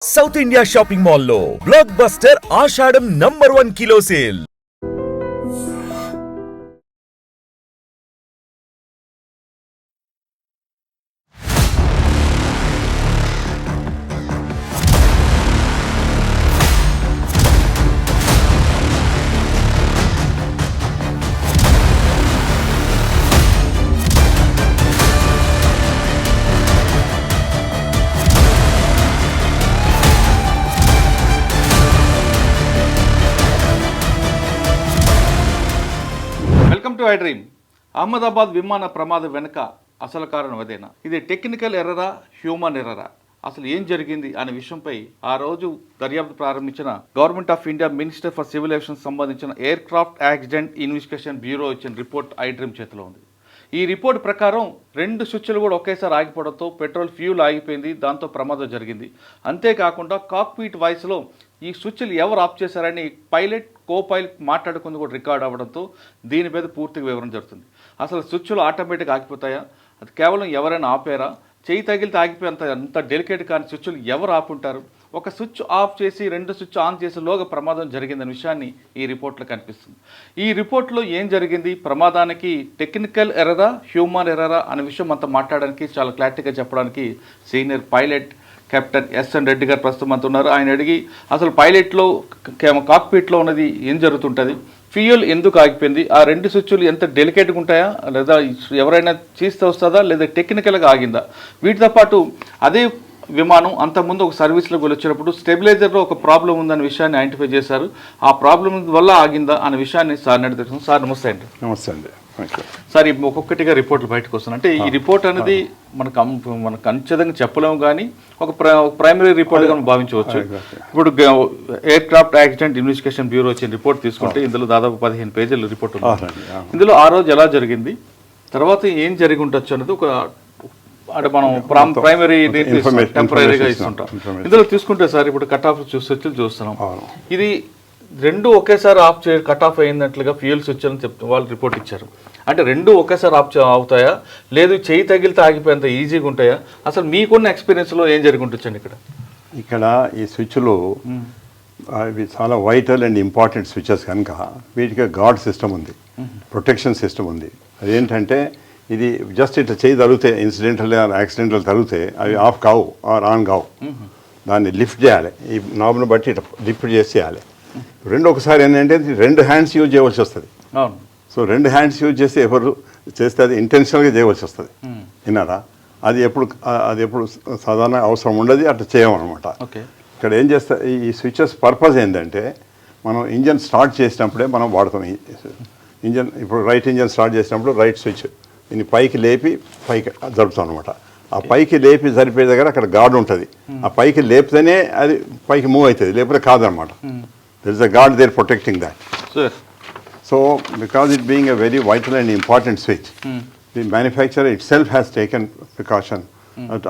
South India shopping మాల్లో blockbuster Ashadam #1 kilo sale. Welcome to iDream. Ahmedabad విమాన ప్రమాదం వెనుక అసలు కారణం అదేనా? ఇది టెక్నికల్ ఎర్రరా, హ్యూమన్ ఎర్రరా? అసలు ఏం జరిగింది అనే విషయంపై ఆ రోజు దర్యాప్తు ప్రారంభించిన government of India minister for civil aviation సంబంధించిన aircraft accident investigation bureau ఇచ్చిన రిపోర్ట్ iDream చేతిలో ఉంది. ఈ రిపోర్ట్ ప్రకారం 2 స్విచ్లు కూడా ఒకేసారి ఆగిపోవడంతో పెట్రోల్ ఫ్యూల్ ఆగిపోయింది, దాంతో ప్రమాదం జరిగింది. అంతేకాకుండా కాక్పిట్ వాయిస్లో ఈ స్విచ్లు ఎవరు ఆఫ్ చేశారని పైలట్ కో-పైలట్ మాట్లాడుకుంది కూడా రికార్డ్ అవ్వడంతో దీని మీద పూర్తిగా వివరణ జరుగుతుంది. అసలు స్విచ్లు ఆటోమేటిక్గా ఆగిపోతాయా? అది కేవలం ఎవరైనా ఆపారా? చేయి తగిలితే ఆగిపోయేంత అంత డెలికేట్ కానీ స్విచ్లు ఎవరు ఆపుంటారు? ఒక స్విచ్ ఆఫ్ చేసి 2 స్విచ్ ఆన్ చేసేలోగా ప్రమాదం జరిగిందనే విషయాన్ని ఈ రిపోర్ట్లో కనిపిస్తుంది. ఈ రిపోర్ట్లో ఏం జరిగింది, ప్రమాదానికి టెక్నికల్ ఎర్రరా, హ్యూమన్ ఎర్రరా అనే విషయం అంతా మాట్లాడడానికి చాలా క్లారిటీగా చెప్పడానికి senior pilot captain S N Reddy garu ప్రస్తుతం అంత ఉన్నారు. ఆయన అడిగి అసలు పైలట్లో కాక్పిట్లో ఉన్నది ఏం జరుగుతుంటుంది, ఫ్యూయల్ ఎందుకు ఆగిపోయింది, ఆ 2 స్విచ్లు ఎంత డెలికేట్గా ఉంటాయా, లేదా ఎవరైనా చేస్తే వస్తుందా, లేదా టెక్నికల్గా ఆగిందా? వీటితో పాటు అదే విమానం అంతకుముందు ఒక సర్వీస్లోకి వచ్చినప్పుడు స్టెబిలైజర్లో ఒక ప్రాబ్లం ఉందనే విషయాన్ని ఐడెంటిఫై చేశారు. ఆ ప్రాబ్లం వల్ల ఆగిందా అనే విషయాన్ని సార్ అడుగుతున్నాం. సార్ నమస్తే అండి. నమస్తే అండి. సార్ ఒక్కొక్కటిగా రిపోర్ట్లు బయటకు వస్తున్నాయి. అంటే ఈ రిపోర్ట్ అనేది మనకు ఖచ్చితంగా చెప్పలేము, కానీ ఒక ప్రైమరీ రిపోర్ట్గా మనం భావించవచ్చు. ఇప్పుడు air craft accident investigation bureau వచ్చిన రిపోర్ట్ తీసుకుంటే ఇందులో దాదాపు 15 పేజీల రిపోర్ట్ ఉంది. ఇందులో ఆ రోజు ఎలా జరిగింది, తర్వాత ఏం జరిగి ఉండొచ్చు అనేది ఒక అంటే మనం ప్రైమరీ టెంపరీగా ఇస్తుంటాం. ఇందులో తీసుకుంటే సార్ ఇప్పుడు కట్ ఆఫ్ స్విచ్లు చూస్తున్నాం. ఇది 2 ఒకేసారి ఆఫ్ కట్ ఆఫ్ అయినట్లుగా ఫ్యూయల్ స్విచ్ అని వాళ్ళు రిపోర్ట్ ఇచ్చారు. అంటే 2 ఒకేసారి ఆఫ్ అవుతాయా, లేదు చేయి తగిలితే ఆగిపోయేంత ఈజీగా ఉంటాయా? అసలు మీకున్న ఎక్స్పీరియన్స్లో ఏం జరిగి ఉండొచ్చండి ఇక్కడ ఈ స్విచ్లు ఇవి చాలా వైటల్ అండ్ ఇంపార్టెంట్ స్విచెస్ కనుక వీటికి గార్డ్ సిస్టమ్ ఉంది, ప్రొటెక్షన్ సిస్టమ్ ఉంది. అదేంటంటే ఇది జస్ట్ ఇట్లా చేయి తగిలితే ఇన్సిడెంటల్ యాక్సిడెంటల్ తగిలితే అవి ఆఫ్ కావు ఆర్ ఆన్ కావు. దాన్ని లిఫ్ట్ చేయాలి, ఈ నాబ్ను బట్టి ఇట్లా లిఫ్ట్ చేసి చేయాలి. ఒకసారి ఏంటంటే 2 హ్యాండ్స్ యూజ్ చేయవలసి వస్తుంది. సో 2 హ్యాండ్స్ యూజ్ చేస్తే ఎవరు చేస్తే అది ఇంటెన్షనల్గా చేయవలసి వస్తుంది. విన్నారా? అది ఎప్పుడు సాధారణ అవసరం ఉండదు, అట్లా చేయమన్నమాట. ఇక్కడ ఏం చేస్తా, ఈ స్విచెస్ పర్పస్ ఏంటంటే మనం ఇంజన్ స్టార్ట్ చేసినప్పుడే మనం వాడతాం. ఇంజన్ ఇప్పుడు రైట్ ఇంజన్ స్టార్ట్ చేసినప్పుడు రైట్ స్విచ్ దీన్ని పైకి లేపి పైకి జరుపుతాం అనమాట. ఆ పైకి లేపి జరిపే దగ్గర అక్కడ గార్డ్ ఉంటుంది. ఆ పైకి లేపితేనే అది పైకి మూవ్ అవుతుంది, లేకపోతే కాదనమాట. There is a guard there protecting that. So because it being a very vital and important switch, the manufacturer itself has taken precaution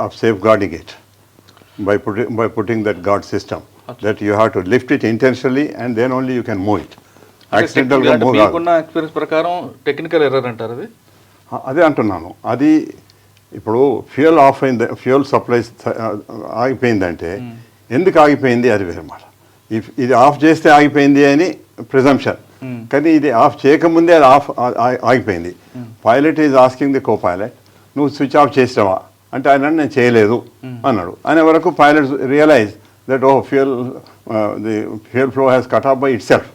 of safeguarding it by putting that guard system, that you have to lift it intentionally and then only you can move it. Accidental గా move కాదు. మీకున్న experience ప్రకారం technical error అంటారు అది? అదే అంటున్నాను. అది ఇప్పుడు ఫ్యూయల్ ఆఫ్ అయింది, ఫ్యూయల్ సప్లై ఆగిపోయిందంటే ఎందుకు ఆగిపోయింది అది వేరే మాట. ఇది ఆఫ్ చేస్తే ఆగిపోయింది అని ప్రిజంప్షన్, కానీ ఇది ఆఫ్ చేయకముందే అది ఆగిపోయింది. Pilot is asking the copilot, నువ్వు స్విచ్ ఆఫ్ చేసావా అంటే ఆయన నేను చేయలేదు అన్నాడు. అనే వరకు pilot realise that the fuel flow has cut off by itself.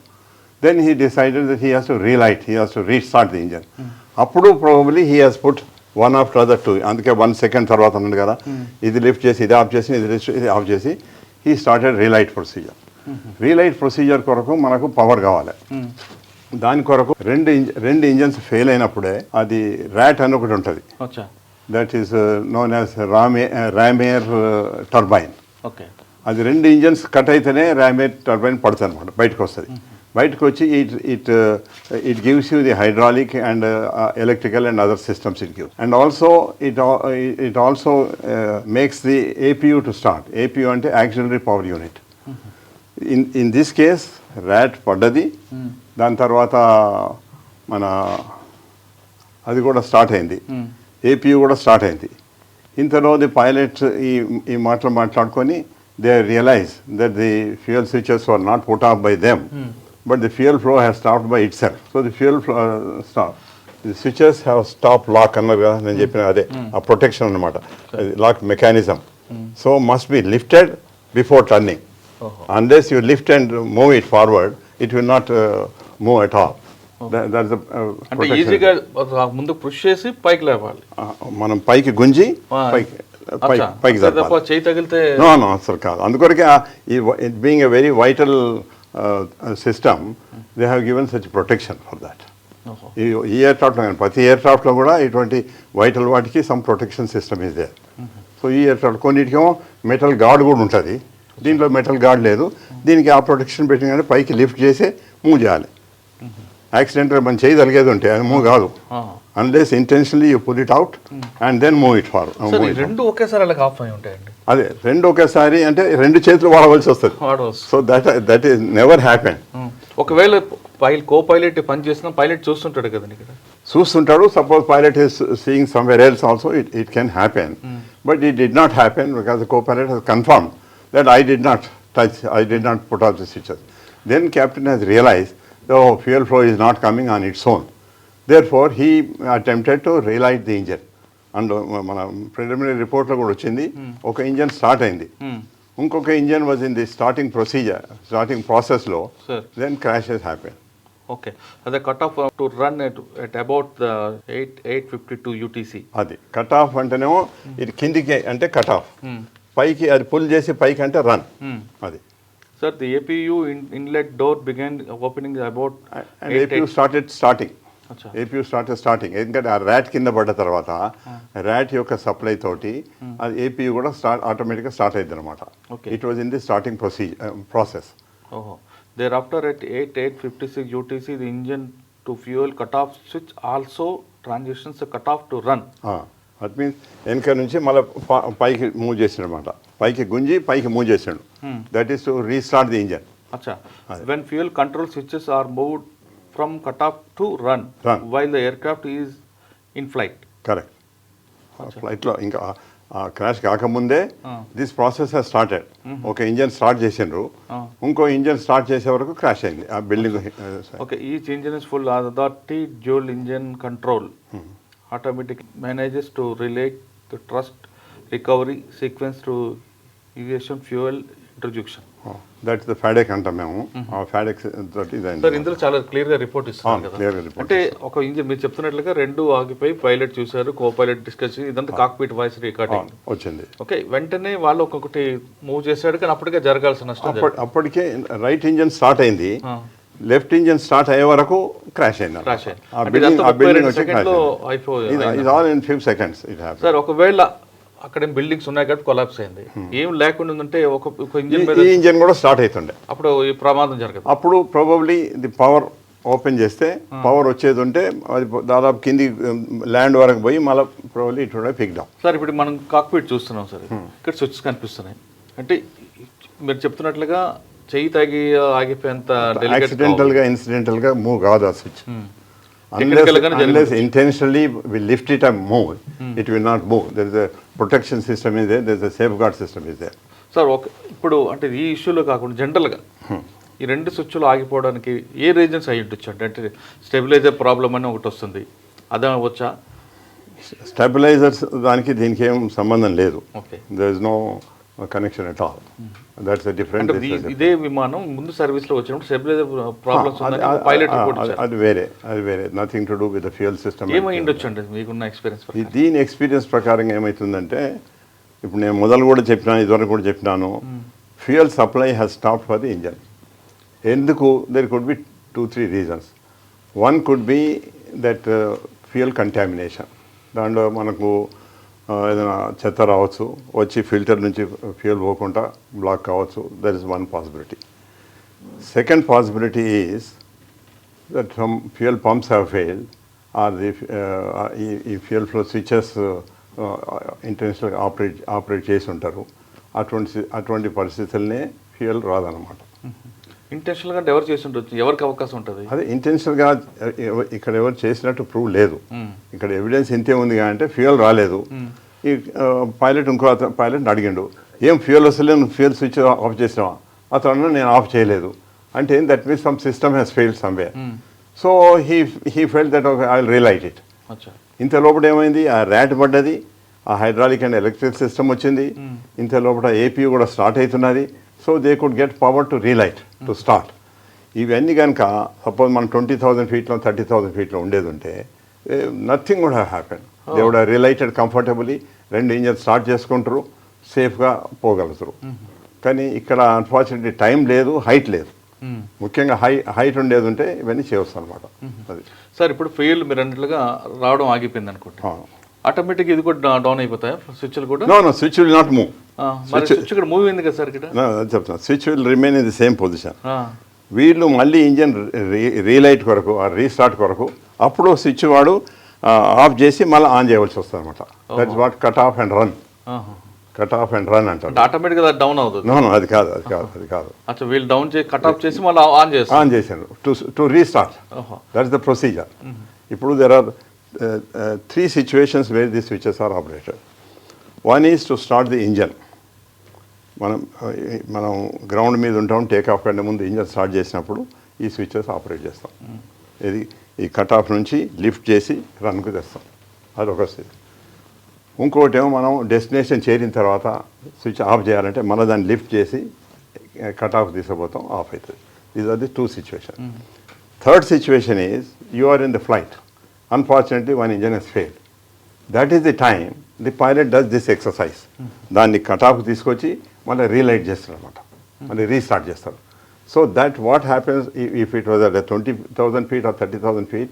Then he decided that he has to relight, he has to restart the engine. అప్పుడు probably he has put 1 after other 2. అందుకే 1 second తర్వాత అన్నాడు కదా, ఇది lift చేసి ఇది of చేసి ఇది ఆఫ్ చేసి హీ స్టార్టెడ్ రీలైట్ ప్రొసీజర్. రీలైట్ ప్రొసీజర్ కొరకు మనకు పవర్ కావాలి. దాని కొరకు 2 ఇంజన్స్ ఫెయిల్ అయినప్పుడే అది ర్యాట్ అని ఒకటి ఉంటుంది. That is known as ram air turbine. అది 2 ఇంజన్స్ కట్ అయితేనే ర్యామేర్ టర్బైన్ పడుతుంది అనమాట, బయటకు వస్తుంది. బయటకు వచ్చి it gives you the hydraulic and electrical and other systems it gives. And also it also makes the APU to start. APU అంటే auxiliary power unit. In this case rat పడ్డది, దాని తర్వాత మన అది కూడా స్టార్ట్ అయింది, APU కూడా start అయింది. ఇంతలో ది పైలట్ ఈ మాటలు మాట్లాడుకొని they realized that the fuel switches were not put off by them, but the fuel flow has stopped by itself. So the fuel flow stopped. The switches have stop lock అన్నారు కదా నేను చెప్పిన అదే ఆ protection అనమాట lock mechanism so must be lifted before turning unless you lift and move it forward it will not move at all. అంటే ఈజీగా ముందు పుష్ చేసి పైకి లేవాలి, మనం పైకి గుంజి పైకి చేయి తగిలితే నో అసలు కాదు. అందుకొరకే it being a very vital system they have given such protection for that. ఈ ఎయిర్క్రాఫ్ట్లో కానీ ప్రతి ఎయిర్క్రాఫ్ట్లో కూడా ఇటువంటి వైటల్ వాటికి some protection system is there. So ఈ ఎయిర్క్రాఫ్ట్ కొన్నిటికేమో మెటల్ గార్డ్ కూడా ఉంటుంది, దీంట్లో మెటల్ గార్డ్ లేదు. దీనికి ఆ ప్రొటెక్షన్ పెట్టిన కానీ పైకి లిఫ్ట్ చేసి మూవ్ చేయాలి. యాక్సిడెంట్గా మనం చేయి తలిగేది ఉంటే అది మూవ్ కాదు unless intentionally you pull it out and then move it forward. రెండు ఒకేసారి అలా ఆఫ్ అయి ఉంటాయండి. అదే రెండు ఒకేసారి అంటే రెండు చేతులు వాడవలసి వస్తుంది. So that is never happen. ఒకవేళ కో పైలట్ పని చేసిన పైలట్ చూస్తుంటాడు కదండి, ఇక్కడ చూస్తుంటాడు. Suppose pilot is seeing somewhere else also it can happen, but it did not happen because the co pilot he's confirm that I did not touch, I did not put off the switches. Then captain has realized the fuel flow is not coming on its own. Therefore, he attempted to relight the engine. And మన preliminary report లో కూడా వచ్చింది ఒక engine start అయింది, ఇంకొక engine was in the starting ప్రాసెస్లో then crashes happen. Okay, అదే cut off to run at about 8:52 UTC. అది కట్ ఆఫ్ అంటేనేమో ఇది కిందికి అంటే కట్ ఆఫ్, పైకి అది పుల్ చేసి పైకి అంటే రన్. అది sir the APU inlet door began opening about and APU starting ఎందుకంటే ఆ ర్యాట్ కింద పడ్డ తర్వాత ర్యాట్ యొక్క సప్లై తోటి అది APU కూడా ఆటోమేటిక్గా స్టార్ట్ అయింది అనమాట. It was in the starting process. ఓహో, thereafter at 8:56 UTC the engine to fuel cut off switch also transitions cut off to run. That means వెనక నుంచి మళ్ళీ పైకి మూవ్ చేసాడు అనమాట, పైకి గుంజి పైకి మూవ్ చేసాడు. That is to restart the engine. అచ్చా, when fuel control switches are moved from cut off to run while the aircraft is in flight. Correct. ఫ్లైట్లో ఇంకా క్రాష్ కాకముందే దిస్ ప్రాసెస్ హెస్ స్టార్టెడ్. ఒక ఇంజన్ స్టార్ట్ చేసిండ్రు, ఇంకో engine start చేసే వరకు crash అయింది ఆ building. Okay, each engine is full authority dual engine control automatic manages to relate the thrust recovery sequence to aviation fuel introduction. That's the FADEC అంటాం మేము. ఆ FADEC తోటి సార్ ఇందులో చాలా క్లియర్గా రిపోర్ట్ ఇస్తున్నారు కదా. అంటే ఒక ఇంజిన్ మీరు చెప్తున్నట్లుగా రెండు ఆగిపోయి పైలట్ చూశారు, కో పైలట్ డిస్కస్, ఇదంతా కాక్పిట్ వాయిస్ రికార్డింగ్ వచ్చింది. ఓకే, వెంటనే వాళ్ళు ఒక్కొక్కటి మూవ్ చేశాడు, కానీ అప్పటికే జరగాల్సిన నష్టం అప్పటికే రైట్ ఇంజన్ స్టార్ట్ అయింది, లెఫ్ట్ ఇంజన్ స్టార్ట్ అయ్యే వరకు క్రాష్ అయింది. సార్ ఒకవేళ అక్కడ బిల్డింగ్స్ ఉన్నాయి కాబట్టి కొలాప్స్ అయింది, ఏం లేకుండా ఉందంటే ఒక ఇంజన్ కూడా స్టార్ట్ అవుతుండే అప్పుడు ఈ ప్రమాదం జరగదు. అప్పుడు ప్రాబబ్లీ ది పవర్ ఓపెన్ చేస్తే పవర్ వచ్చేది ఉంటే అది దాదాపు కింది ల్యాండ్ వరకు పోయి మళ్ళీ probably it would have picked up. Sir ఇప్పుడు మనం కాక్పిట్ చూస్తున్నాం సార్, ఇక్కడ స్విచ్ కనిపిస్తున్నాయి. అంటే మీరు చెప్తున్నట్లుగా చెయ్యి తాగి ఆగిపోయేంత యాక్సిడెంటల్ గా ఇన్సిడెంటల్ గా మూవ్ కాదు ఆ switch. Unless intentionally we lift it and move, it will not move. There is a protection system is there, there is a safeguard system is there. Sir ఇప్పుడు అంటే ఈ ఇష్యూలో కాకుండా జనరల్గా ఈ రెండు స్విచ్లు ఆగిపోవడానికి ఏ రీజన్స్ అయ్యి ఉండొచ్చు? అంటే స్టెబిలైజర్ ప్రాబ్లమ్ అని ఒకటి వస్తుంది, అదే వచ్చా? స్టెబిలైజర్స్ దానికి దీనికి ఏం సంబంధం లేదు. Okay, there is no connection at all. That's a different. ఇదే విమానం ముందు సర్వీస్ లో వచ్చినప్పుడు స్టెబిలైజర్ ప్రాబ్లమ్స్ ఉందని పైలట్ రిపోర్ట్ ఇచ్చారు. అది వేరే nothing to do with the fuel system. ఏమై ఉండొచ్చు అండి మీకున్న ఎక్స్పీరియన్స్? దీని ఎక్స్పీరియన్స్ ప్రకారం ఏమవుతుందంటే, ఇప్పుడు నేను మొదలు కూడా చెప్పినాను, ఇదివరకు కూడా చెప్పినాను, fuel supply has stopped for the engine. ఎందుకు? There could be 2-3 reasons. One could be that fuel contamination. దాంట్లో మనకు ఏదైనా చెత్త రావచ్చు, వచ్చి ఫిల్టర్ నుంచి ఫ్యూయల్ పోకుండా బ్లాక్ కావచ్చు. That is one possibility. Second possibility is that some fuel pumps have failed or the ఈ ఫ్యూయల్ ఫ్లో స్విచెస్ ఇంటర్నేషనల్గా ఆపరేట్ చేసి ఉంటారు. అటువంటి పరిస్థితులనే ఫ్యూయల్ రాదనమాట. ఇంటెన్షనల్గా ఎవరు చేసి ఉండొచ్చు, ఎవరికి అవకాశం ఉంటుంది? అదే ఇంటెన్షనల్గా ఇక్కడ ఎవరు చేసినట్టు ప్రూవ్ లేదు. ఇక్కడ ఎవిడెన్స్ ఇంతే ఉంది అంటే ఫ్యూయల్ రాలేదు. ఈ పైలట్ ఇంకో పైలట్ని అడిగిండు, ఏం ఫ్యూయల్ వస్తలేదు, ఫ్యూయల్ స్విచ్ ఆఫ్ చేసినావా? అతను నేను ఆఫ్ చేయలేదు అంటే that means some system has failed somewhere. So he felt that I will relight it. ఇంత లోపల ఏమైంది, ఆ ర్యాట్ పడ్డది, ఆ హైడ్రాలిక్ అండ్ ఎలక్ట్రిక్ సిస్టమ్ వచ్చింది, ఇంత లోపల ఏపీ కూడా స్టార్ట్ అవుతున్నది. So they could get power to relight to start. ఇవన్నీ కనుక సపోజ్ మనం 20,000 ఫీట్లో 30,000 ఫీట్లో ఉండేది ఉంటే nothing would have happen. They would have relighted comfortably, 2 engine start చేసుకుంటారు, సేఫ్గా పోగలుగుతారు. కానీ ఇక్కడ అన్ఫార్చునేట్లీ టైం లేదు, హైట్ లేదు. ముఖ్యంగా హైట్ ఉండేది ఉంటే ఇవన్నీ చేయవచ్చు అనమాట. అది సార్ ఇప్పుడు ఫెయిల్ మీరు అన్నట్లుగా రావడం ఆగిపోయింది అనుకుంటా, ఆటోమేటిక్ ఇది కూడా డౌన్ అయిపోతాయా స్విచ్లు కూడా? No switch will not move. Switch ఇక్కడ మూవ్ అయింది కదా సార్ ఇక్కడ. చెప్తాను, switch will remain in the same position. వీళ్ళు మళ్ళీ ఇంజన్ రీలైట్ కొరకు రీస్టార్ట్ కొరకు అప్పుడు స్విచ్ వాడు ఆఫ్ చేసి మళ్ళీ ఆన్ చేయవలసి వస్తుంది అనమాట. That's what cut off and run. Cut off and run అంటారు. ఆటోమేటిక్గా డౌన్ అవుతుంది. నో అది కాదు, అది కాదు, అది కాదు. అచ్చా, వీళ్ళు డౌన్ చేసి కట్ ఆఫ్ చేసి మళ్ళీ ఆన్ చేశారు to restart. That's the procedure. ఇప్పుడు there are 3 situations where these switches are operated. One is to start the engine. మనం గ్రౌండ్ మీద ఉంటాం, టేక్ ఆఫ్ కంటే ముందు ఇంజన్ స్టార్ట్ చేసినప్పుడు ఈ స్విచెస్ ఆపరేట్ చేస్తాం. ఇది ఈ కట్ ఆఫ్ నుంచి లిఫ్ట్ చేసి రన్కు తెస్తాం, అదొక స్విచ్. ఇంకోటి ఏమో మనం డెస్టినేషన్ చేరిన తర్వాత స్విచ్ ఆఫ్ చేయాలంటే మళ్ళీ దాన్ని లిఫ్ట్ చేసి కట్ ఆఫ్ తీసుకుపోతాం, ఆఫ్ అవుతుంది. These are the 2 situations. Third situation is you are in the flight. Unfortunately, one engine has failed. That is the time the pilot does this exercise. దాన్ని cut off తీసుకొచ్చి మళ్ళీ relight చేస్తారు అనమాట, మళ్ళీ restart చేస్తారు. So that what happens if it was at 20,000 feet or 30,000 feet,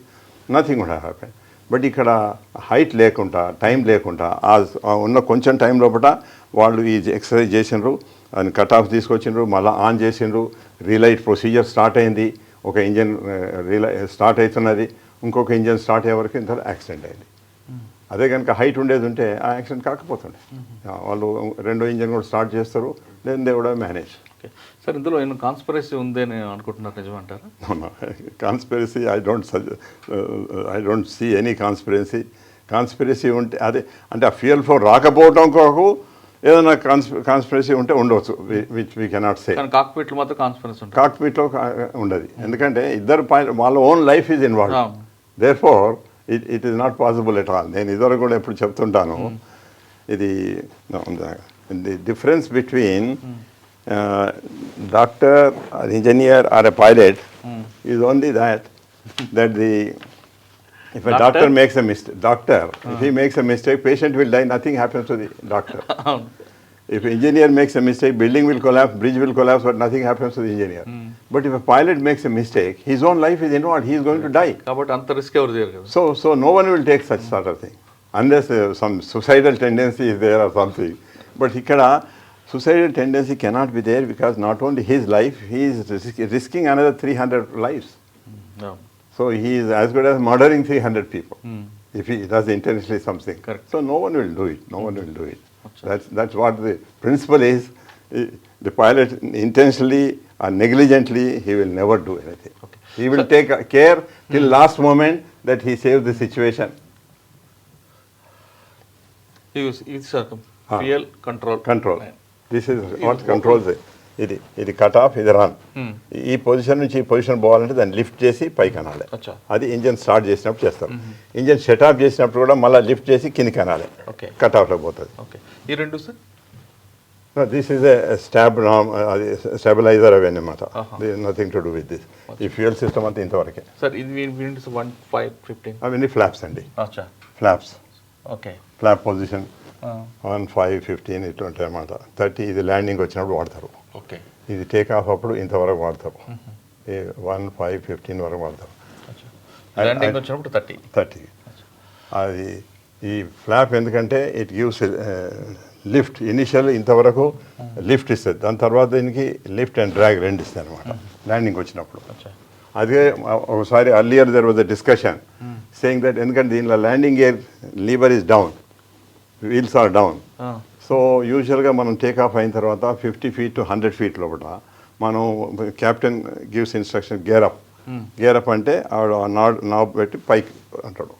nothing would have happen. But ఇక్కడ height లేకుండా, time లేకుండా, ఉన్న కొంచెం టైం లోపల వాళ్ళు ఈ ఎక్సర్సైజ్ చేసినారు, దాన్ని కట్ ఆఫ్ తీసుకొచ్చిండ్రు, మళ్ళీ ఆన్ చేసిండ్రు, రీలైట్ ప్రొసీజర్ స్టార్ట్ అయింది, ఒక ఇంజన్ స్టార్ట్ అవుతున్నది, ఇంకొక ఇంజన్ స్టార్ట్ అయ్యే వరకు ఇంత యాక్సిడెంట్ అయింది. అదే కనుక హైట్ ఉండేది ఉంటే ఆ యాక్సిడెంట్ కాకపోతుండే. వాళ్ళు 2వ ఇంజన్ కూడా స్టార్ట్ చేస్తారు, then they would have manage. Sir ఇందులో ఏమైనా కాన్స్పిరసీ ఉంది అని అనుకుంటున్నారు, నిజమంటారా? Conspiracy I don't see any conspiracy ఉంటే అదే అంటే ఆ ఫ్యూయల్ ఫ్లో రాకపోవడం కొరకు ఏదైనా కాన్స్పిరసీ ఉంటే ఉండవచ్చు, విచ్ వీ కెనాట్ సే. కాక్పిట్లో మాత్రం కాన్స్పిరసీ ఉంటుంది, కాక్పిట్లో ఉండదు. ఎందుకంటే ఇద్దరు వాళ్ళ own life is involve. Therefore it is not possible at all. నేను ఇదివరకు కూడా ఎప్పుడు చెప్తుంటాను, ఇది the difference between doctor or engineer or a pilot is only that the if a doctor makes a mistake, if he makes a mistake, patient will die, nothing happens to the doctor. If engineer makes a mistake, building will collapse, bridge will collapse, but nothing happens to the engineer. But if a pilot makes a mistake, his own life is involved, he is going to die. కాబట్టి అంత risk ఎవరు చేయరు కదా. So no one will take such sort of thing unless some suicidal tendency is there or something. But ikkada suicidal tendency cannot be there because not only his life, he is risking another 300 lives. So he is as good as murdering 300 people if he does intentionally something. Correct. So no one will do it. No one will do it. That's what the principle is. The pilot intentionally or negligently, he will never do anything. Okay. He will take care till last moment that he saves the situation. It's fuel control. This is what controls it. ఇది cut off, ఇది run. ఈ position నుంచి ఈ position పోవాలంటే దాన్ని lift చేసి పైకి అనాలి. అది ఇంజన్ స్టార్ట్ చేసినప్పుడు చేస్తారు. ఇంజన్ షట్ ఆఫ్ చేసినప్పుడు కూడా మళ్ళీ లిఫ్ట్ చేసి కిందికి అనాలి, కట్ ఆఫ్లో పోతుంది. ఈ రెండు సార్, దిస్ ఈజ్ స్టాబిలైజర్ అవి అన్నమాట. Nothing to do with this. ఈ ఫ్యూయల్ సిస్టమ్ అంతా ఇంతవరకే సార్. ఇది 15 అవన్నీ ఫ్లాప్స్ అండి, ఫ్లాప్స్. ఫ్లాప్ పొజిషన్ 1, 5, 15 ఇట్లా ఉంటాయి అన్నమాట. 30 ఇది ల్యాండింగ్ వచ్చినప్పుడు వాడతారు. ఇది టేక్ ఆఫ్ అప్పుడు ఇంతవరకు వాడతారు. 1, 5, 15 వరకు వాడతారు. ల్యాండింగ్ వచ్చినప్పుడు 30. అది ఈ ఫ్లాప్ ఎందుకంటే ఇట్ గివ్స్ లిఫ్ట్. ఇనిషియల్ ఇంతవరకు లిఫ్ట్ ఇస్తుంది, దాని తర్వాత దీనికి లిఫ్ట్ అండ్ డ్రాగ్ రెండు ఇస్తుంది అనమాట ల్యాండింగ్ వచ్చినప్పుడు. అదే ఒకసారి earlier there was a discussion saying that ఎందుకంటే దీనిలో landing gear lever is down, wheels are down. So యూజువల్గా మనం టేక్ ఆఫ్ అయిన తర్వాత 50 feet to 100 feet లోపల మనం captain gives instruction gear up అంటే ఆవిడ నాబ్ పెట్టి పైకి అంటాడు.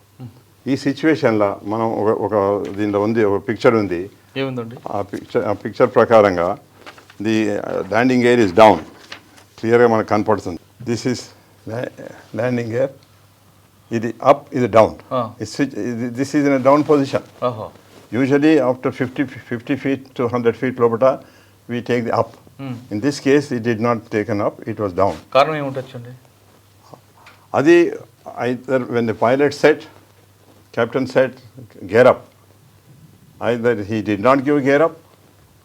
ఈ సిచ్యువేషన్లో మనం ఒక దీనిలో ఉంది, ఒక పిక్చర్ ఉంది, ఏముందండి ఆ పిక్చర్ ప్రకారంగా the landing gear is down, క్లియర్గా మనకు కనపడుతుంది. దిస్ ఈస్ ల్యాండింగ్ గేర్, ఇది అప్, ఇది down. This is in down position. Usually after 50 feet to 100 feet లోపల we take the up. In this case it did not taken up, it was down. కారణం ఏముంటచ్చండి? అది either when the pilot set, captain set gear up, either he did not give gear up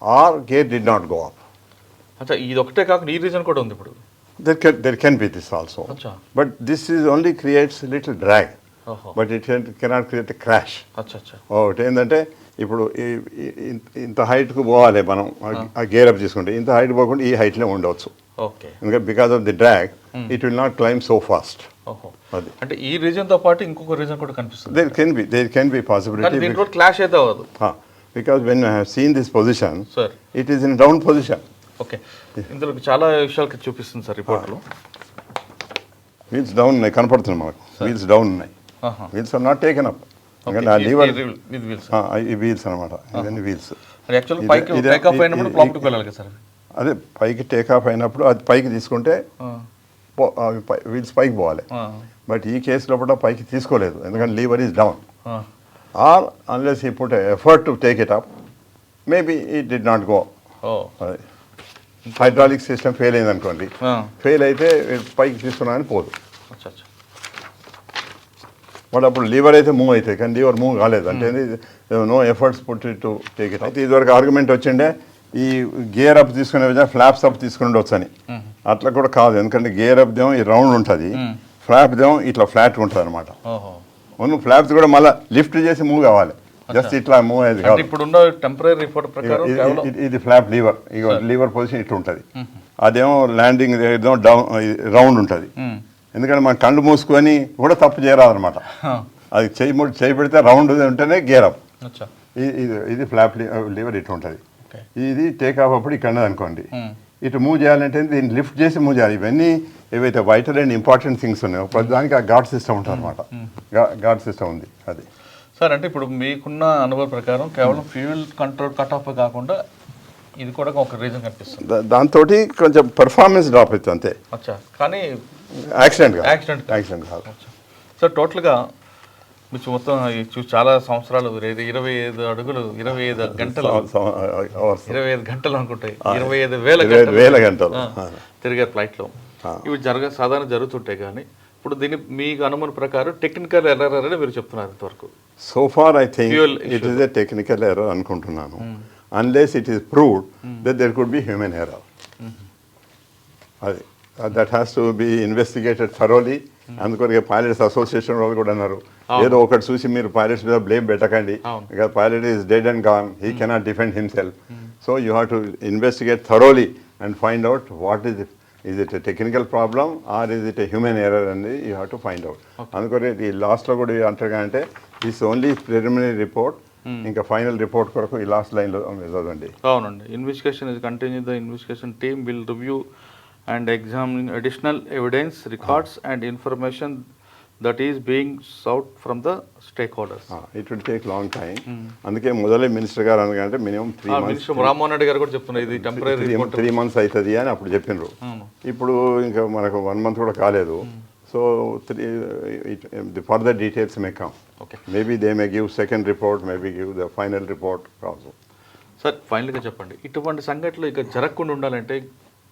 or gear did not go up. అచ్చా, ఇది ఒకటే కాకుండా ఈ reason కూడా ఉంది ఇప్పుడు. There can be this also. Achha. But this is only creates little drag. But it cannot create a crash. ఒకటి ఏంటంటే ఇప్పుడు ఇంత హైట్కు పోవాలి మనం, ఆ గేర్ అప్ చేసుకుంటే ఇంత హైట్ పోకుండా ఈ హైట్లో ఉండవచ్చు. ఇంకా because of the drag it will not claim so fast. అది అంటే ఈ రీజన్ తో పాటు ఇంకొక రీజన్ కూడా కనిపిస్తుంది. There can be possibility. దీంట్లో క్లాష్ అయితే అవ్వదు. Because when I have seen this position, it is in down position. Okay, ఇందులో చాలా విషయాలు చూపిస్తుంది సార్ రిపోర్ట్లో. వీల్స్ డౌన్ ఉన్నాయి, కనపడుతున్నాయి మనకు. వీల్స్ డౌన్ ఉన్నాయి, wheels are not taken up. ఎందుకంటే ఆ లీవర్ ఈ వీల్స్ అనమాట, ఇవన్నీ వీల్స్. అదే పైకి టేక్ ఆఫ్ అయినప్పుడు అది పైకి తీసుకుంటే వీల్స్ పైకి పోవాలి. బట్ ఈ కేసు లోపల పైకి తీసుకోలేదు, ఎందుకంటే lever is down. Or unless he put effort to take it up, maybe it did not go. Hydraulic system fail అయింది అనుకోండి, ఫెయిల్ అయితే పైకి తీసుకున్నామని పోదు. బట్ అప్పుడు లీవర్ అయితే మూవ్ అవుతాయి, కానీ లీవర్ మూవ్ కాలేదు అంటే no efforts put to take it. అయితే ఇదివరకు ఆర్గ్యుమెంట్ వచ్చిండే ఈ గేర్ అప్ తీసుకునే విధంగా ఫ్లాప్స్ అప్ తీసుకుని ఉండొచ్చు అని. అట్లా కూడా కాదు, ఎందుకంటే గేర్ అప్ దేమో ఈ రౌండ్ ఉంటుంది, ఫ్లాప్ దేమో ఇట్లా ఫ్లాట్ ఉంటుంది అనమాట. మనం ఫ్లాప్స్ కూడా మళ్ళీ లిఫ్ట్ చేసి మూవ్ కావాలి, జస్ట్ ఇట్లా మూవ్ అయ్యేది కాదు. ఇప్పుడున్న టెంపరరీ రిపోర్ట్ ప్రకారం ఇది ఫ్లాప్ లీవర్, ఇక లీవర్ పొజిషన్ ఇట్లా ఉంటుంది. అదేమో ల్యాండింగ్ ఏదో డౌన్ రౌండ్ ఉంటుంది. ఎందుకంటే మనం కళ్ళు మూసుకొని కూడా తప్పు చేయరాదనమాట. అది చేయి పెడితే రౌండ్ ఉంటేనే గేర్ అప్. ఇది ఫ్లాప్ లీవర్ ఇట్లా ఉంటుంది. ఇది టేక్ ఆఫ్ అప్పుడు ఇక్కడ అనుకోండి, ఇటు మూవ్ చేయాలంటే దీన్ని లిఫ్ట్ చేసి మూవ్ చేయాలి. ఇవన్నీ ఏవైతే వైటల్ అండ్ ఇంపార్టెంట్ థింగ్స్ ఉన్నాయో ప్రతిదానికి ఆ గార్డ్ సిస్టమ్ ఉంటుంది అనమాట. గార్డ్ సిస్టమ్ ఉంది అది. సార్ అంటే ఇప్పుడు మీకున్న అనుభవం ప్రకారం కేవలం ఫ్యూయల్ కంట్రోల్ కట్ ఆఫ్ కాకుండా ఇది కూడా ఒక రీజన్ కనిపిస్తుంది. దాంతో కొంచెం పెర్ఫార్మెన్స్ డ్రాప్ అవుతుంది అంతే. కానీ యాక్సిడెంట్ కాదు సార్. టోటల్గా మీరు మొత్తం చాలా సంవత్సరాలు 25 అడుగులు 25 గంటలు 25 గంటలు అనుకుంటాయి, 25,000 గంటలు తిరిగే ఫ్లైట్లో ఇవి సాధారణ జరుగుతుంటాయి. కానీ ఇప్పుడు దీన్ని మీకు అనుమానం ప్రకారం టెక్నికల్ ఎర్రర్ అని మీరు చెప్తున్నారు ఇంతవరకు. So far I think it is a technical error అనుకుంటున్నాను, unless it is proved that there could be human error. అది that has to be investigated thoroughly. అందుకొరకే పైలట్స్ అసోసియేషన్ వాళ్ళు కూడా అన్నారు, ఏదో ఒకటి చూసి మీరు పైలట్స్ మీద బ్లేమ్ పెట్టకండి, because pilot is dead and gone, he cannot defend himself. So you have to investigate thoroughly and find out what is it a technical problem or is it a human error అనేది you have to find out. అందుకొరే ఈ లాస్ట్లో కూడా అంటారు అంటే this only preliminary report, ఇంకా final report కొరకు ఈ లాస్ట్ లైన్లో చదవండి. అవునండి. Investigation is continue. The investigation team will review and examining additional evidence, records and information that is being sought from the stakeholders. It will take long time. అందుకే మొదలే minister గారు అనగానే minimum 3 months. Rammohan Reddy గారు కూడా చెప్తున్నారు ఇది టెంపరరీ రిపోర్ట్ 3 months అవుతుంది అని అప్పుడు చెప్పినారు. ఇప్పుడు ఇంకా మనకు 1 month కూడా కాలేదు. So the further details may come. Maybe they may give second report, maybe give the final report also. Sir ఫైనల్గా చెప్పండి, ఇటువంటి సంఘటనలు ఇక జరగకుండా ఉండాలంటే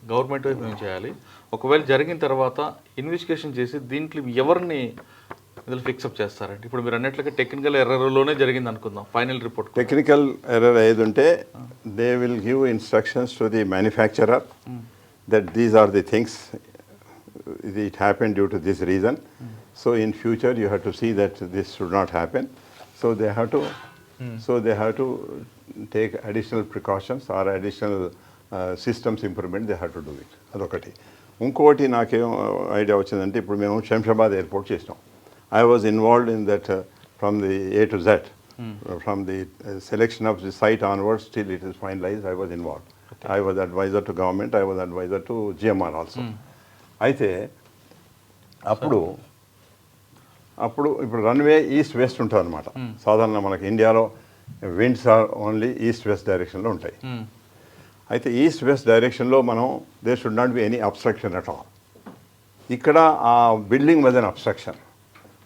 గవర్నమెంట్ వైపు ఏం చేయాలి? ఒకవేళ జరిగిన తర్వాత ఇన్వెస్టిగేషన్ చేసి దీంట్లో ఎవరిని ఇందులో ఫిక్సప్ చేస్తారంటే ఇప్పుడు మీరు అన్నట్లుగా టెక్నికల్ ఎర్రర్లోనే జరిగింది అనుకుందాం, ఫైనల్ రిపోర్ట్ టెక్నికల్ ఎర్రర్ ఏది ఉంటే they will give instructions to the manufacturer that these are the things, it happen due to this reason. So in future you have to see that this should not happen. So they have to take additional precautions or additional systems improvement they have to do it. అదొకటి. ఇంకోటి నాకేం idea వచ్చిందంటే ఇప్పుడు మేము Shamshabad airport చేసినాం. I was involved in that from the A to Z, from the selection of the site onwards till it is finalised. I was involved. I was adviser to government, I was adviser to GMR also. అయితే అప్పుడు ఇప్పుడు runway east west ఉంటుంది అనమాట. సాధారణ మనకి ఇండియాలో winds are only east west డైరెక్షన్లో ఉంటాయి. అయితే ఈస్ట్ వెస్ట్ డైరెక్షన్లో మనం there should not be any obstruction at all. ఇక్కడ ఆ బిల్డింగ్ వాజ్ అన్ అబ్స్ట్రక్షన్.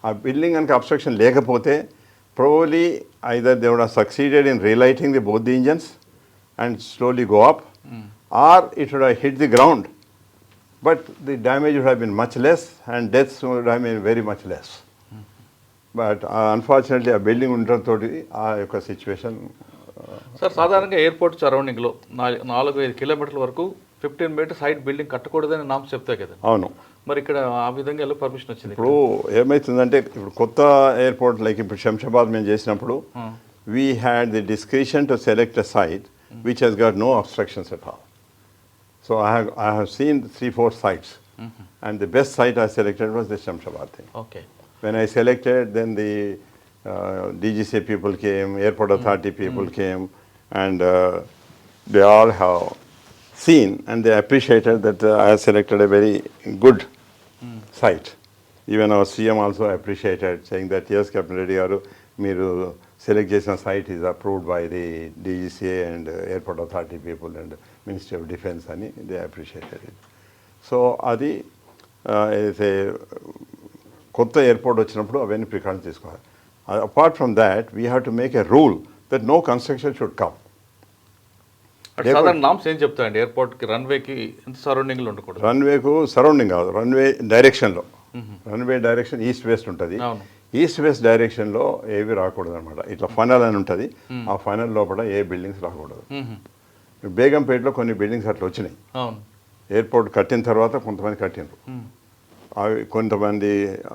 ఆ బిల్డింగ్ కనుక అబ్స్ట్రక్షన్ లేకపోతే probably either they would have succeeded in relighting both the engines and slowly go up, or it would have hit the ground, but the damage would have been much less and deaths would have been very much less. But unfortunately a building ఉండడంతో ఆ యొక్క situation. Sir సాధారణంగా airport సరౌండింగ్లో 4-5 కిలోమీటర్ల వరకు 15 metres height building కట్టకూడదని norms చెప్తాయి కదా. అవును. మరి ఇక్కడ ఆ విధంగా ఎలా పర్మిషన్ వచ్చింది? ఇప్పుడు ఏమవుతుందంటే ఇప్పుడు కొత్త ఎయిర్పోర్ట్ లైక్ ఇప్పుడు శంషాబాద్ మేము చేసినప్పుడు we had the discretion to select a site which has got no obstructions at all. So I have seen 3-4 sites and the best site I selected was the Shamshabad thing. Okay. When I selected, then the DGCA people came, airport authority people came, and they all have seen and they appreciated that I selected a very good site. Even our CM also appreciated, saying that yes, Captain Reddy garu, meeru select chesina site is approved by the DGCA and airport authority people and Ministry of Defence ani they appreciated it. So adi is a kotta airport vachinappudu aveni precautions తీసుకోవాలి. Apart from that, we have to make a rule that no construction should come. సాధారణ norms ఏం చెప్తాయండి ఎయిర్పోర్ట్కి రన్వేకి ఎంత సరౌండింగ్లో ఉండకూడదు? రన్వేకు surrounding కాదు, runway డైరెక్షన్లో. Runway direction east west ఉంటుంది. East west డైరెక్షన్లో ఏవి రాకూడదు అనమాట. ఇట్లా ఫనల్ అని ఉంటుంది, ఆ ఫనల్ లోపల ఏ బిల్డింగ్స్ రాకూడదు. బేగంపేటలో కొన్ని బిల్డింగ్స్ అట్లా వచ్చినాయి. ఎయిర్పోర్ట్ కట్టిన తర్వాత కొంతమంది కట్టినారు. అవి కొంతమంది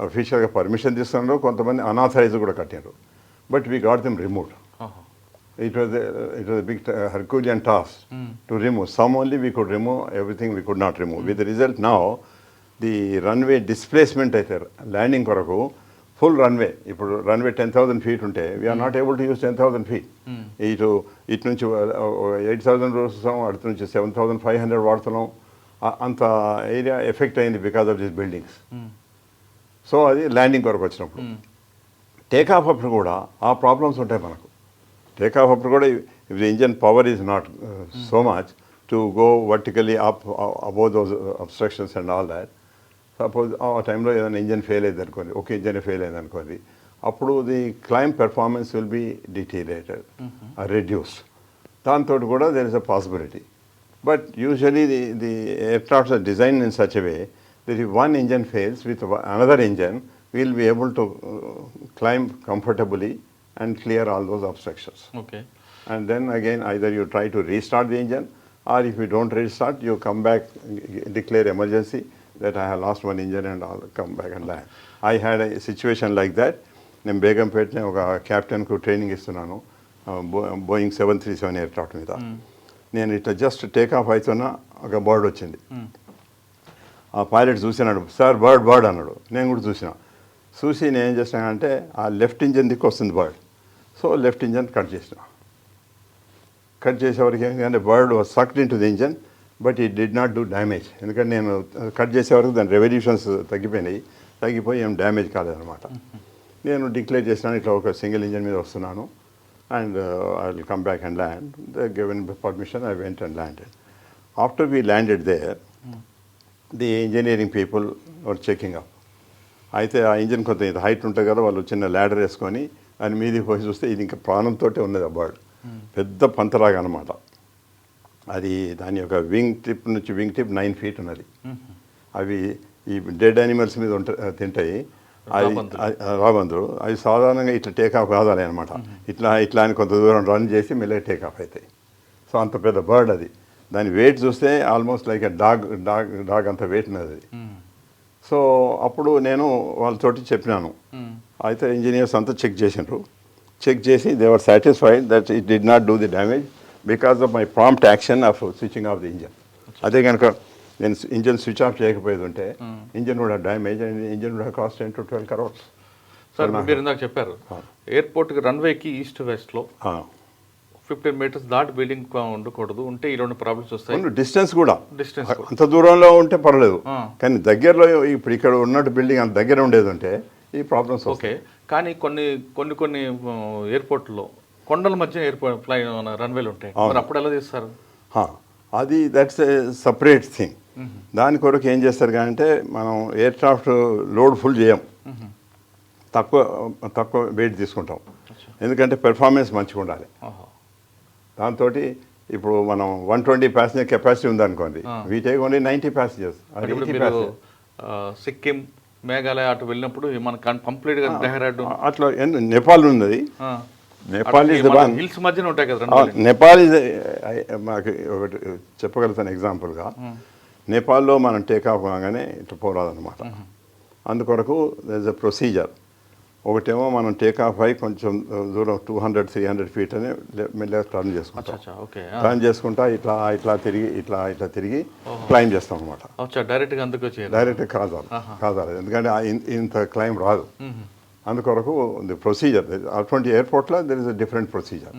అఫీషియల్గా పర్మిషన్ తీసుకున్నారు, కొంతమంది అనాథరైజ్ కూడా కట్టినారు. But we got them removed. It was a big Herculean task to remove. Some only we could remove, everything we could not remove. With the result now, the runway displacement అయితే landing కొరకు full runway. ఇప్పుడు runway 10,000 feet ఉంటే we're not able to use 10,000 feet. ఇటు నుంచి 8,000 చూస్తాం, అటు నుంచి 7,500 వాడుతున్నాం. అంత ఏరియా ఎఫెక్ట్ అయింది because of this buildings. So అది ల్యాండింగ్ కొరకు వచ్చినప్పుడు. టేకాఫ్ అప్పుడు కూడా ఆ ప్రాబ్లమ్స్ ఉంటాయి మనకు. Takeoff అప్పుడు కూడా if the engine power is not so much to go vertically up above those obstructions and all that, suppose ఆ టైంలో ఏదైనా ఇంజన్ ఫెయిల్ అయింది అనుకోండి, ఒక ఇంజన్ ఫెయిల్ అయింది అనుకోండి, అప్పుడు the climb performance will be deteriorated or reduced. దాంతో కూడా there is a possibility. But usually the aircrafts are design in such a way that if one engine fails with another engine will be able to climb comfortably and clear all those obstructions. Okay. And then again, either you try to restart the engine, or if you don't restart, you come back, declare emergency that I have lost one engine and I'll come back and land. I had a situation like that. నేను బేగంపేటనే ఒక క్యాప్టెన్కు training ఇస్తున్నాను Boeing 737 aircraft మీద. నేను ఇట్లా just take off అవుతున్నా ఒక bird వచ్చింది. ఆ పైలట్ చూసినాడు, సార్ బర్డ్ అన్నాడు. నేను కూడా చూసి నేను ఏం చేసినానంటే ఆ లెఫ్ట్ ఇంజన్ దిక్కు వస్తుంది bird. So left engine cut చేసేవరకు ఏంటంటే bird was sucked into the engine, but it did not do damage. ఎందుకంటే నేను కట్ చేసేవరకు దాని రెవల్యూషన్స్ తగ్గిపోయి ఏం డ్యామేజ్ కాలేదన్నమాట. నేను డిక్లేర్ చేసినాను ఇట్లా ఒక సింగిల్ ఇంజన్ మీద వస్తున్నాను and I will come back and land. The given permission I went and landed. After we landed there the engineering people were checking up. అయితే ఆ ఇంజన్ కొంత ఇది హైట్ ఉంటుంది కదా, వాళ్ళు చిన్న ల్యాడర్ వేసుకొని దాని మీదకి పోయి చూస్తే ఇది ఇంకా ప్రాణంతో ఉన్నది ఆ బర్డ్. పెద్ద పంతలాగా అనమాట అది. దాని యొక్క వింగ్ టిప్ 9 feet ఉన్నది. అవి ఈ డెడ్ యానిమల్స్ మీద తింటాయి. అది రాబందులు. అవి సాధారణంగా ఇట్లా టేకాఫ్ కావాలి అనమాట. ఇట్లా అని కొంత దూరం రన్ చేసి మెల్లగా టేకాఫ్ అవుతాయి. సో అంత పెద్ద బర్డ్ అది. దాని వెయిట్ చూస్తే ఆల్మోస్ట్ లైక్ డాగ్ అంత వెయిట్ ఉన్నది అది. సో అప్పుడు నేను వాళ్ళతోటి చెప్పినాను. అయితే ఇంజనీర్స్ అంతా చెక్ చేసి they were satisfied that it did not do the damage because of my prompt action of switching of the engine. అదే కనుక నేను ఇంజన్ స్విచ్ ఆఫ్ చేయకపోయేది ఉంటే ఇంజన్ కూడా డ్యామేజ్ అండ్ ఇంజన్ కూడా కాస్ట్ 10 to 12 crores. సార్ మీరు ఇందాక చెప్పారు ఎయిర్పోర్ట్కి రన్వేకి ఈస్ట్ వెస్ట్లో 15 meters దాటి బిల్డింగ్ ఉండకూడదు, ఉంటే ఈ 2 ప్రాబ్లమ్స్ వస్తాయి. డిస్టెన్స్ కూడా అంత దూరంలో ఉంటే పర్లేదు, కానీ దగ్గరలో ఇప్పుడు ఇక్కడ ఉన్నట్టు బిల్డింగ్ అంత దగ్గర ఉండేది ఉంటే ఈ ప్రాబ్లమ్స్. ఓకే, కానీ కొన్ని ఎయిర్పోర్ట్లో కొండల మధ్య ఎయిర్పోర్ట్ రన్వేలు ఉంటాయి, మరి అప్పుడు ఎలా తీస్తారు? అది దట్స్ ఏ సపరేట్ థింగ్. దాని కొరకు ఏం చేస్తారు అంటే మనం ఎయిర్ క్రాఫ్ట్ లోడ్ ఫుల్ చేయం, తక్కువ వెయిట్ తీసుకుంటాం, ఎందుకంటే పెర్ఫార్మెన్స్ మంచిగా ఉండాలి. దాంతో ఇప్పుడు మనం 120 ప్యాసింజర్ కెపాసిటీ ఉందనుకోండి, we take only 90 passengers. Sikkim, Meghalaya అటు వెళ్ళినప్పుడు మన కంప్లీట్గా డెహ్రాడూన్ అట్లా నేపాల్ ఉన్నది. నేపాల్ ఇస్ హిల్స్ మధ్యన ఉంటాయి కదా. నేపాల్ ఇస్ మాకు ఒకటి చెప్పగలుగుతాను ఎగ్జాంపుల్గా. నేపాల్లో మనం టేక్ ఆఫ్ కాగానే ఇట్లా పోరాదనమాట. అందుకొరకు దర్ ఇస్ అ ప్రొసీజర్. ఒకటేమో మనం టేక్ ఆఫ్ అయ్యి కొంచెం దూరం 200-300 ఫీట్ అని మెల్లగా టర్న్ చేసుకుంటాం. టర్న్ చేసుకుంటా ఇట్లా తిరిగి క్లైమ్ చేస్తాం అనమాట. డైరెక్ట్గా కాదాలి, ఎందుకంటే ఇంత క్లైమ్ రాదు. అందుకొరకు ది ప్రొసీజర్ అటువంటి ఎయిర్పోర్ట్లో there is a different procedure.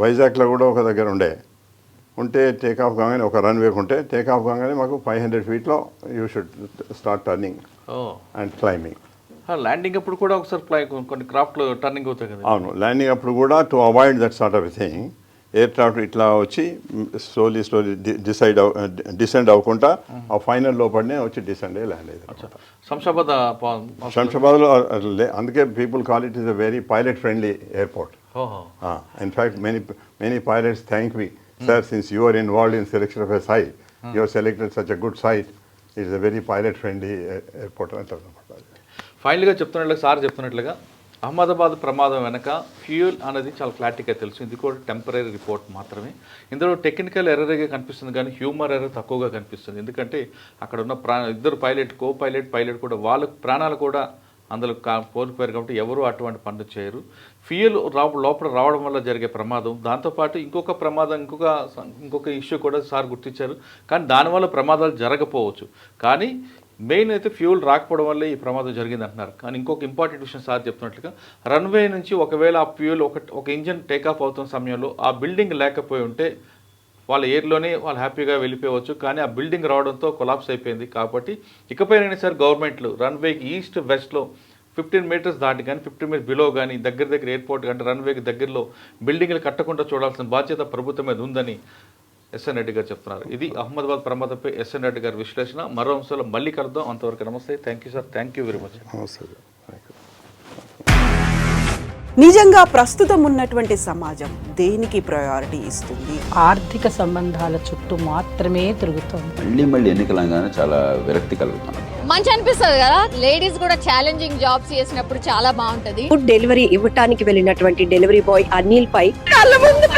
వైజాగ్లో కూడా ఒక దగ్గర ఉంటే టేక్ ఆఫ్ కాగానే ఒక రన్వే ఉంటే టేక్ ఆఫ్ కాగానే మాకు 500 ఫీట్లో you should start turning and climbing. Landing అప్పుడు కూడా ఒకసారి కొన్ని క్రాఫ్ట్లో టర్నింగ్ అవుతాయి కదా. అవును, ల్యాండింగ్ అప్పుడు కూడా to avoid that sort of thing air craft ఇట్లా వచ్చి స్లోలీ డిసెండ్ అవ్వకుండా ఆ ఫైనల్ లోపలనే వచ్చి డిసెండ్ అయ్యి ల్యాండ్ అయ్యింది. శంషాబాద్లో అందుకే people call it is a very pilot friendly airport. In fact many pilots thank me, sir, since you are involved in selection of a site, you have selected such a good site. It is a very pilot friendly airport. ఫైనల్గా sir చెప్తున్నట్లుగా Ahmedabad ప్రమాదం వెనక fuel అనేది చాలా క్లారిటీగా తెలుసు. ఇది కూడా temporary report మాత్రమే. ఇందులో టెక్నికల్ ఎర్రర్గా కనిపిస్తుంది కానీ హ్యూమర్ ఎర్రర్ తక్కువగా కనిపిస్తుంది. ఎందుకంటే అక్కడ ఉన్న ఇద్దరు కో పైలట్ కూడా వాళ్ళ ప్రాణాలు కూడా అందులో కోల్పోయారు కాబట్టి ఎవరు అటువంటి పనులు చేయరు. ఫ్యూయల్ లోపల రావడం వల్ల జరిగే ప్రమాదం, దాంతోపాటు ఇంకొక ప్రమాదం ఇంకొక ఇష్యూ కూడా సార్ గుర్తించారు. కానీ దానివల్ల ప్రమాదాలు జరగకపోవచ్చు, కానీ మెయిన్ అయితే ఫ్యూయల్ రాకపోవడం వల్లే ఈ ప్రమాదం జరిగింది అంటున్నారు. కానీ ఇంకొక ఇంపార్టెంట్ విషయం సార్ చెప్తున్నట్లుగా రన్వే నుంచి ఒకవేళ ఆ ఫ్యూయల్ ఒక ఇంజన్ టేకాఫ్ అవుతున్న సమయంలో ఆ బిల్డింగ్ లేకపోయి ఉంటే వాళ్ళ ఎయిర్లోనే వాళ్ళు హ్యాపీగా వెళ్ళిపోవచ్చు. కానీ ఆ బిల్డింగ్ రావడంతో కొలాప్స్ అయిపోయింది. కాబట్టి ఇకపైనా సార్ గవర్నమెంట్లు రన్వేకి ఈస్ట్ వెస్ట్లో 15 మీటర్స్ దాటి కానీ 15 మీటర్స్ బిలో కానీ దగ్గర ఎయిర్పోర్ట్ అంటే రన్వేకి దగ్గరలో బిల్డింగ్లు కట్టకుండా చూడాల్సిన బాధ్యత ప్రభుత్వం మీద ఉందని ఎస్ఎన్ రెడ్డి గారు చెప్తున్నారు. ఇది అహ్మదాబాద్ ప్రమాదంపై ఎస్ఎన్ రెడ్డి గారి విశ్లేషణ. మరో అంశాలు మళ్ళీ కలుద్దాం. అంతవరకు నమస్తే. Thank you sir. Thank you very much. నిజంగా ప్రస్తుతం ఉన్నటువంటి సమాజం దేనికి ప్రయారిటీ ఇస్తుంది? ఆర్థిక సంబంధాల చుట్టూ మాత్రమే తిరుగుతుంది. మళ్ళీ ఎన్నికలంగానే చాలా విరక్తి కలుగుతుంది. మంచి అనిపిస్తుంది కదా, లేడీస్ కూడా ఛాలెంజింగ్ జాబ్స్ చేసినప్పుడు చాలా బాగుంటది. ఫుడ్ డెలివరీ ఇవ్వటానికి వెళ్ళినటువంటి డెలివరీ బాయ్ అనిల్ పై కళ్ళ ముందు